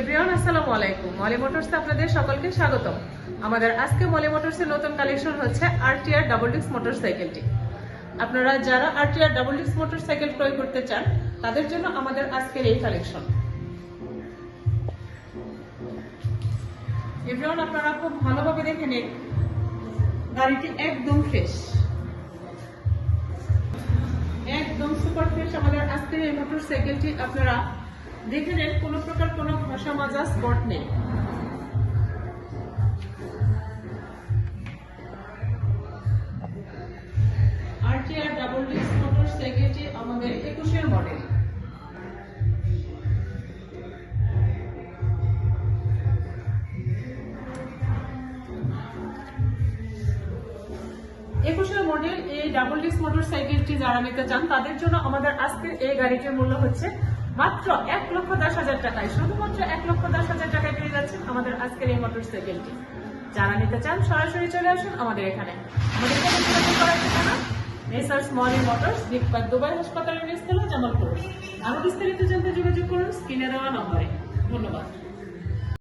Everyone আসসালামু আলাইকুম। মলি মোটরসে আপনাদের সকলকে স্বাগতম। আমাদের আজকে মলি মোটরসের নতুন কালেকশন হচ্ছে আরটিআর ডাবল ডিস্ক মোটরসাইকেলটি। আপনারা যারা আরটিআর ডাবল ডিস্ক মোটরসাইকেল ক্রয় করতে চান তাদের জন্য আমাদের আজকের এই কালেকশন। এভরিওয়ান আপনারা খুব ভালোভাবে দেখে নিন, গাড়িটি একদম ফ্রেশ, একদম সুপার ফ্রেশ। আমাদের আজকের এই মোটরসাইকেলটি আপনারা দেখে নেন, কোনো প্রকার কোনো ঘষা মাজা স্পট নেই। আরটিআর ডাবল ডিস্ক মোটরসাইকেলটি আমাদের 21-এর মডেল। মডেল এই ডাবল ডিস্ক মোটরসাইকেলটি যারা নিতে চান তাদের জন্য আমাদের আজকের এই গাড়িটির মূল্য হচ্ছে মাত্র 1,10,000 টাকায়। শুধুমাত্র 1,10,000 টাকায় পেয়ে যাচ্ছেন আমাদের আজকের এই মোটরসাইকেলটি। যারা নিতে চান সরাসরি চলে আসুন আমাদের এখানে। আমাদের এখানে যোগাযোগ করার ঠিকানা মেসার্স মলি মোটরস, দিকপাত দুবাই হাসপাতালের নিচতলা, জামালপুর। আরো বিস্তারিত জানতে যোগাযোগ করুন স্ক্রিনে দেওয়া নম্বরে। ধন্যবাদ।